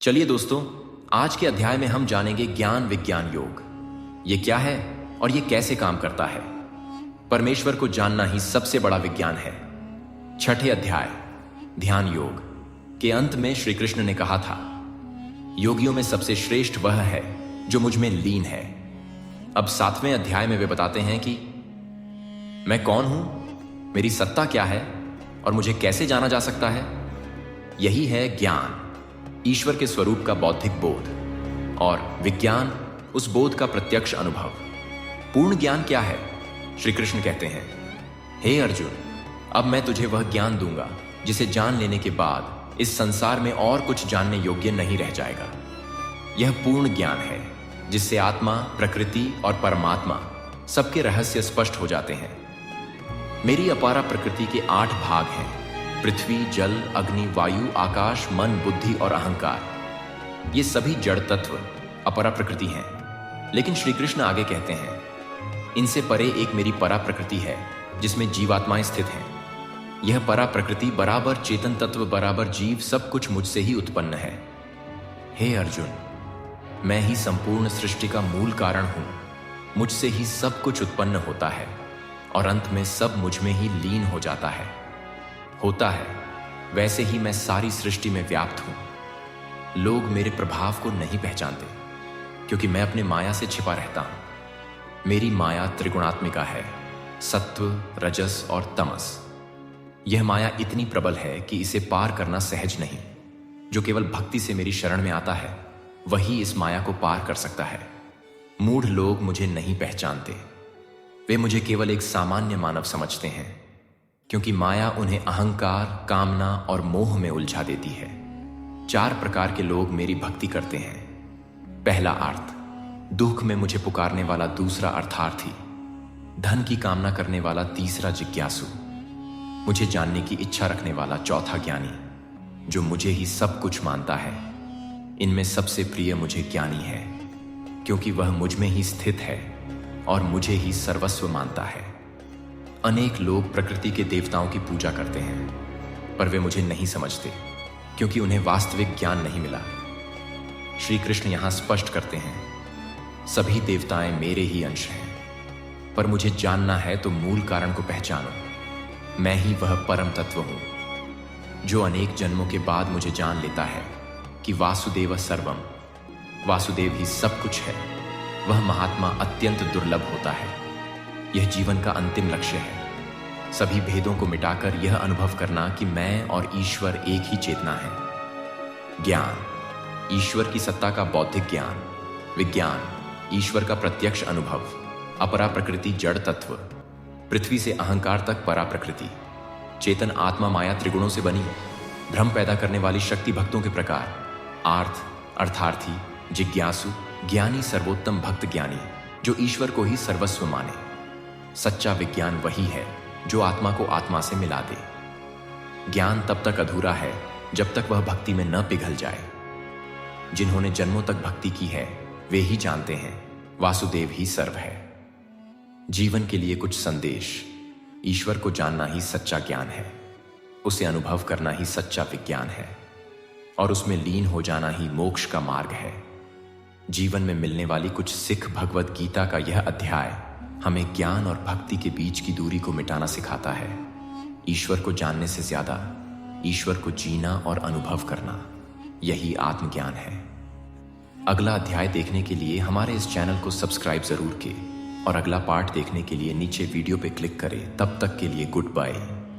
चलिए दोस्तों, आज के अध्याय में हम जानेंगे ज्ञान विज्ञान योग। ये क्या है और ये कैसे काम करता है। परमेश्वर को जानना ही सबसे बड़ा विज्ञान है। छठे अध्याय ध्यान योग के अंत में श्री कृष्ण ने कहा था, योगियों में सबसे श्रेष्ठ वह है जो मुझ में लीन है। अब सातवें अध्याय में वे बताते हैं कि मैं कौन हूं, मेरी सत्ता क्या है और मुझे कैसे जाना जा सकता है। यही है ज्ञान, ईश्वर के स्वरूप का बौद्धिक बोध, और विज्ञान उस बोध का प्रत्यक्ष अनुभव। पूर्ण ज्ञान क्या है? श्री कृष्ण कहते हैं, हे अर्जुन, अब मैं तुझे वह ज्ञान दूंगा जिसे जान लेने के बाद इस संसार में और कुछ जानने योग्य नहीं रह जाएगा। यह पूर्ण ज्ञान है जिससे आत्मा, प्रकृति और परमात्मा सबके रहस्य स्पष्ट हो जाते हैं। मेरी अपारा प्रकृति के 8 भाग हैं, पृथ्वी, जल, अग्नि, वायु, आकाश, मन, बुद्धि और अहंकार। ये सभी जड़ तत्व अपरा प्रकृति हैं। लेकिन श्री कृष्ण आगे कहते हैं, इनसे परे एक मेरी परा प्रकृति है जिसमें जीवात्माएं स्थित हैं। यह परा प्रकृति बराबर चेतन तत्व, बराबर जीव, सब कुछ मुझसे ही उत्पन्न है। हे अर्जुन, मैं ही संपूर्ण सृष्टि का मूल कारण हूं। मुझसे ही सब कुछ उत्पन्न होता है और अंत में सब मुझ में ही लीन हो जाता है। होता है वैसे ही मैं सारी सृष्टि में व्याप्त हूं। लोग मेरे प्रभाव को नहीं पहचानते क्योंकि मैं अपने माया से छिपा रहता हूं। मेरी माया त्रिगुणात्मिका है, सत्व, रजस और तमस। यह माया इतनी प्रबल है कि इसे पार करना सहज नहीं। जो केवल भक्ति से मेरी शरण में आता है वही इस माया को पार कर सकता है। मूढ़ लोग मुझे नहीं पहचानते। वे मुझे केवल एक सामान्य मानव समझते हैं क्योंकि माया उन्हें अहंकार, कामना और मोह में उलझा देती है। 4 प्रकार के लोग मेरी भक्ति करते हैं। पहला आर्त, दुख में मुझे पुकारने वाला। दूसरा अर्थार्थी, धन की कामना करने वाला। तीसरा जिज्ञासु, मुझे जानने की इच्छा रखने वाला। चौथा ज्ञानी, जो मुझे ही सब कुछ मानता है। इनमें सबसे प्रिय मुझे ज्ञानी है क्योंकि वह मुझ में ही स्थित है और मुझे ही सर्वस्व मानता है। अनेक लोग प्रकृति के देवताओं की पूजा करते हैं पर वे मुझे नहीं समझते क्योंकि उन्हें वास्तविक ज्ञान नहीं मिला। श्री कृष्ण यहां स्पष्ट करते हैं, सभी देवताएं मेरे ही अंश हैं, पर मुझे जानना है तो मूल कारण को पहचानो। मैं ही वह परम तत्व हूं जो अनेक जन्मों के बाद मुझे जान लेता है कि वासुदेव सर्वम, वासुदेव ही सब कुछ है। वह महात्मा अत्यंत दुर्लभ होता है। यह जीवन का अंतिम लक्ष्य है, सभी भेदों को मिटाकर यह अनुभव करना कि मैं और ईश्वर एक ही चेतना है। ज्ञान, ईश्वर की सत्ता का बौद्धिक ज्ञान। विज्ञान, ईश्वर का प्रत्यक्ष अनुभव। अपरा प्रकृति जड़ तत्व, पृथ्वी से अहंकार तक परा प्रकृति। चेतन आत्मा माया त्रिगुणों से बनी, भ्रम पैदा करने वाली शक्ति भक्तों के प्रकार। आर्थ, अर्थार्थी, जिज्ञासु, ज्ञानी, सर्वोत्तम भक्त ज्ञानी जो ईश्वर को ही सर्वस्व माने। सच्चा विज्ञान वही है जो आत्मा को आत्मा से मिला दे। ज्ञान तब तक अधूरा है जब तक वह भक्ति में न पिघल जाए। जिन्होंने जन्मों तक भक्ति की है वे ही जानते हैं वासुदेव ही सर्व है। जीवन के लिए कुछ संदेश। ईश्वर को जानना ही सच्चा ज्ञान है, उसे अनुभव करना ही सच्चा विज्ञान है और उसमें लीन हो जाना ही मोक्ष का मार्ग है। जीवन में मिलने वाली कुछ सिख भगवत गीता का यह अध्याय हमें ज्ञान और भक्ति के बीच की दूरी को मिटाना सिखाता है। ईश्वर को जानने से ज्यादा ईश्वर को जीना और अनुभव करना, यही आत्मज्ञान है। अगला अध्याय देखने के लिए हमारे इस चैनल को सब्सक्राइब जरूर करें और अगला पार्ट देखने के लिए नीचे वीडियो पे क्लिक करें। तब तक के लिए गुड बाय।